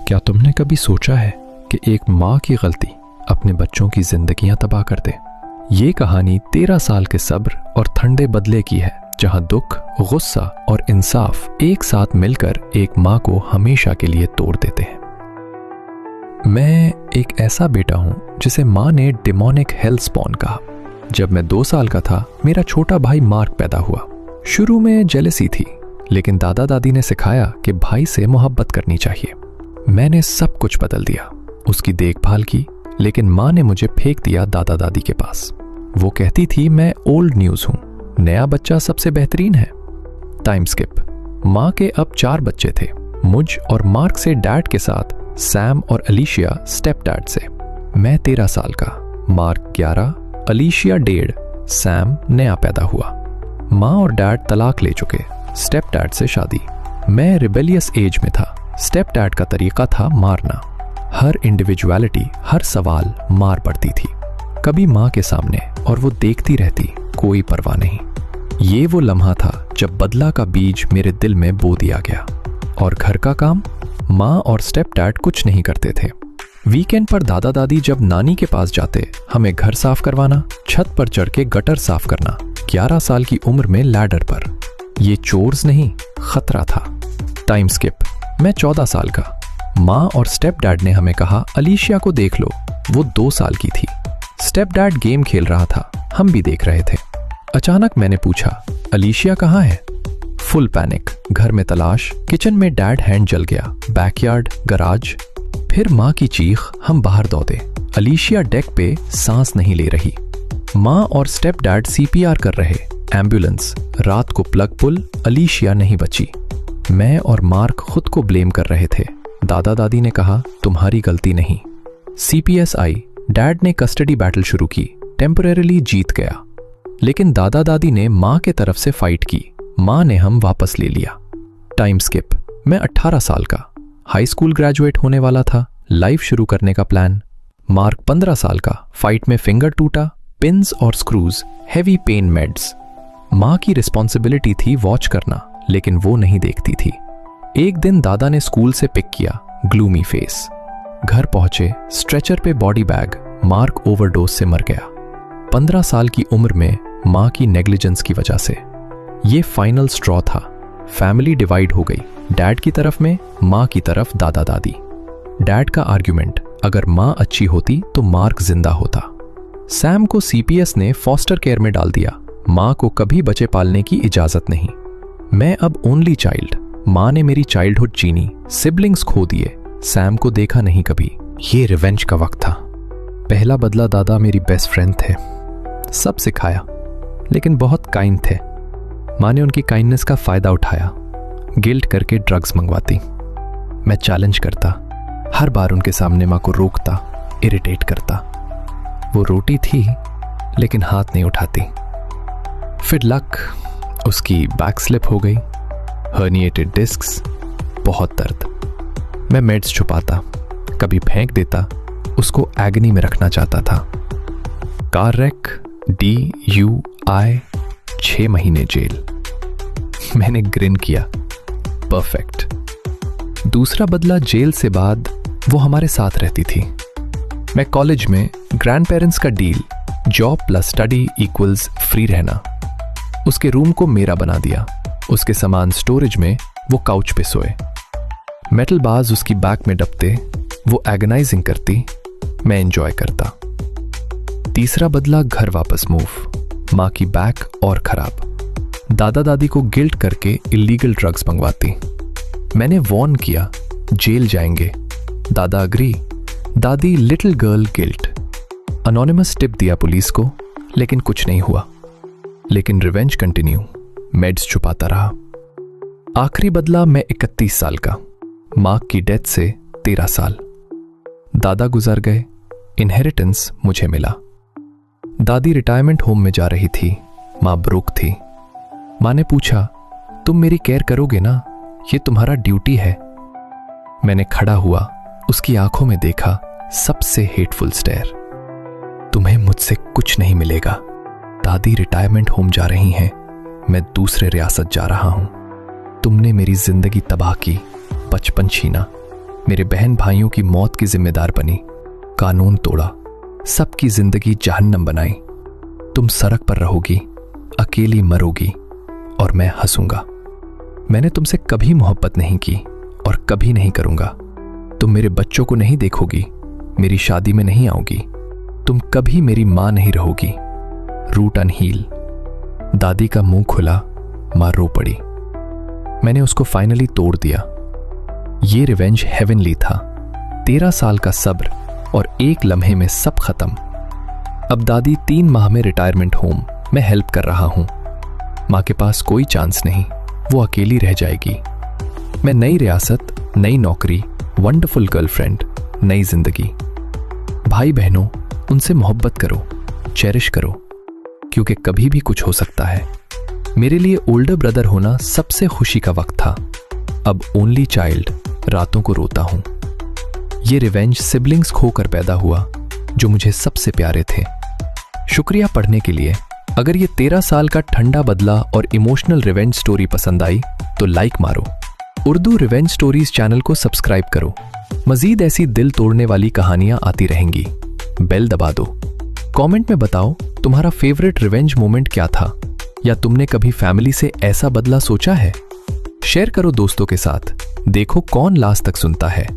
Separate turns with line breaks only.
क्या तुमने कभी सोचा है कि एक माँ की गलती अपने बच्चों की जिंदगियां तबाह कर दे? ये कहानी 13 साल के सब्र और ठंडे बदले की है, जहां दुख, गुस्सा और इंसाफ एक साथ मिलकर एक माँ को हमेशा के लिए तोड़ देते हैं। मैं एक ऐसा बेटा हूं जिसे माँ ने डिमोनिक हेल स्पॉन कहा। जब मैं 2 साल का था, मेरा छोटा भाई मार्क पैदा हुआ। शुरू में जेलसी थी, लेकिन दादा दादी ने सिखाया कि भाई से मोहब्बत करनी चाहिए। मैंने सब कुछ बदल दिया, उसकी देखभाल की, लेकिन माँ ने मुझे फेंक दिया दादा दादी के पास। वो कहती थी मैं ओल्ड न्यूज हूं, नया बच्चा सबसे बेहतरीन है। Time skip. माँ के अब 4 बच्चे थे, मुझ और मार्क से डैड के साथ सैम और अलीशिया स्टेप डैड से। मैं 13 साल का, मार्क 11, अलीशिया 1.5, सैम नया पैदा हुआ। माँ और डैड तलाक ले चुके, स्टेप डैड से शादी। मैं रिबेलियस एज में था। स्टेप डैड का तरीका था मारना। हर इंडिविजुअलिटी, हर सवाल मार पड़ती थी, कभी माँ के सामने, और वो देखती रहती, कोई परवाह नहीं। ये वो लम्हा था जब बदला का बीज मेरे दिल में बो दिया गया। और घर का काम माँ और स्टेप डैड कुछ नहीं करते थे। वीकेंड पर दादा दादी जब नानी के पास जाते, हमें घर साफ करवाना, छत पर चढ़ के गटर साफ करना। 11 साल की उम्र में लैडर पर। ये चोर्स नहीं, खतरा था। Time skip. मैं 14 साल का। माँ और स्टेप डैड ने हमें कहा अलीशिया को देख लो, वो 2 साल की थी। स्टेप डैड गेम खेल रहा था, हम भी देख रहे थे। अचानक मैंने पूछा अलीशिया कहाँ है? फुल पैनिक, घर में तलाश, किचन में डैड हैंड जल गया, बैकयार्ड, गराज। फिर माँ की चीख, हम बाहर दौड़े। अलीशिया डेक पे सांस नहीं ले रही। माँ और स्टेप डैड CPR कर रहे। एम्बुलेंस, रात को प्लग पुल, अलीशिया नहीं बची। मैं और मार्क खुद को ब्लेम कर रहे थे। दादा दादी ने कहा तुम्हारी गलती नहीं। CPS आई, डैड ने कस्टडी बैटल शुरू की, टेम्परेरीली जीत गया। लेकिन दादा दादी ने माँ के तरफ से फाइट की, माँ ने हम वापस ले लिया। Time skip. मैं 18 साल का, हाई स्कूल ग्रेजुएट होने वाला था, लाइफ शुरू करने का प्लान। मार्क 15 साल का, फाइट में फिंगर टूटा, पिन्स और स्क्रूज, हेवी पेन मेड्स। माँ की रिस्पॉन्सिबिलिटी थी वॉच करना, लेकिन वो नहीं देखती थी। एक दिन दादा ने स्कूल से पिक किया, ग्लूमी फेस। घर पहुंचे, स्ट्रेचर पे बॉडी बैग, मार्क ओवरडोज से मर गया। 15 साल की उम्र में माँ की नेग्लिजेंस की वजह से। ये फाइनल स्ट्रॉ था। फैमिली डिवाइड हो गई, डैड की तरफ में, माँ की तरफ दादा दादी। डैड का आर्ग्यूमेंट, अगर माँ अच्छी होती तो मार्क जिंदा होता। सैम को CPS ने फॉस्टर केयर में डाल दिया, माँ को कभी बच्चे पालने की इजाजत नहीं। मैं अब ओनली चाइल्ड। माँ ने मेरी चाइल्डहुड जीनी, सिबलिंग्स खो दिए, सैम को देखा नहीं कभी। ये रिवेंज का वक्त था। पहला बदला दादा मेरी बेस्ट फ्रेंड थे, सब सिखाया, लेकिन बहुत काइंड थे। माँ ने उनकी काइंडनेस का फायदा उठाया, गिल्ट करके ड्रग्स मंगवाती। मैं चैलेंज करता, हर बार उनके सामने माँ को रोकता, इरिटेट करता। वो रोटी थी, लेकिन हाथ नहीं उठाती। फिर लक, उसकी बैक स्लिप हो गई, हर्निएटेड डिस्क्स, बहुत दर्द। मैं मेड्स छुपाता, कभी फेंक देता, उसको एगनी में रखना चाहता था। कार रैक, DUI, 6 महीने जेल। मैंने ग्रिन किया, परफेक्ट। दूसरा बदला जेल से बाद वो हमारे साथ रहती थी। मैं कॉलेज में, ग्रैंड पेरेंट्स का deal, job plus study equals free रहना। उसके रूम को मेरा बना दिया, उसके सामान स्टोरेज में, वो काउच पे सोए। मेटल बाज उसकी बैक में डपते, वो एगनाइजिंग करती, मैं एंजॉय करता। तीसरा बदला घर वापस मूव, माँ की बैक और खराब। दादा दादी को गिल्ट करके इलीगल ड्रग्स मंगवाती। मैंने वॉर्न किया जेल जाएंगे, दादा अग्री, दादी little girl guilt. Anonymous tip दिया पुलिस को, लेकिन कुछ नहीं हुआ। लेकिन रिवेंज कंटिन्यू, मेड्स छुपाता रहा। आखिरी बदला मैं 31 साल का, माँ की डेथ से 13 साल। दादा गुजर गए, इनहेरिटेंस मुझे मिला। दादी रिटायरमेंट होम में जा रही थी, माँ ब्रोक थी। माँ ने पूछा तुम मेरी केयर करोगे ना, ये तुम्हारा ड्यूटी है। मैंने खड़ा हुआ, उसकी आंखों में देखा सबसे हेटफुल स्टेयर। तुम्हें मुझसे कुछ नहीं मिलेगा। दादी रिटायरमेंट होम जा रही हैं, मैं दूसरे रियासत जा रहा हूं। तुमने मेरी जिंदगी तबाह की, बचपन छीना, मेरे बहन भाइयों की मौत की जिम्मेदार बनी, कानून तोड़ा, सबकी जिंदगी जहन्नम बनाई। तुम सड़क पर रहोगी, अकेली मरोगी और मैं हंसूंगा। मैंने तुमसे कभी मोहब्बत नहीं की और कभी नहीं करूंगा। तुम मेरे बच्चों को नहीं देखोगी, मेरी शादी में नहीं आओगी, तुम कभी मेरी मां नहीं रहोगी। रूट अनहील। दादी का मुंह खुला, मां रो पड़ी। मैंने उसको फाइनली तोड़ दिया। ये रिवेंज हेवनली था। 13 साल का सब्र और एक लम्हे में सब खत्म। अब दादी 3 माह में रिटायरमेंट होम में हेल्प कर रहा हूं। मां के पास कोई चांस नहीं, वो अकेली रह जाएगी। मैं नई रियासत, नई नौकरी, वंडरफुल गर्लफ्रेंड, नई जिंदगी। भाई बहनों, उनसे मोहब्बत करो, चेरिश करो, क्योंकि कभी भी कुछ हो सकता है। मेरे लिए ओल्डर ब्रदर होना सबसे खुशी का वक्त था। अब ओनली चाइल्ड, रातों को रोता हूं। ये रिवेंज सिबलिंग्स खोकर पैदा हुआ जो मुझे सबसे प्यारे थे। शुक्रिया पढ़ने के लिए। अगर ये 13 साल का ठंडा बदला और इमोशनल रिवेंज स्टोरी पसंद आई तो लाइक मारो। उर्दू रिवेंज स्टोरीज चैनल को सब्सक्राइब करो। मजीद ऐसी दिल तोड़ने वाली कहानियां आती रहेंगी। बेल दबा दो। कमेंट में बताओ तुम्हारा फेवरेट रिवेंज मोमेंट क्या था, या तुमने कभी फैमिली से ऐसा बदला सोचा है। शेयर करो दोस्तों के साथ। देखो कौन लास्ट तक सुनता है।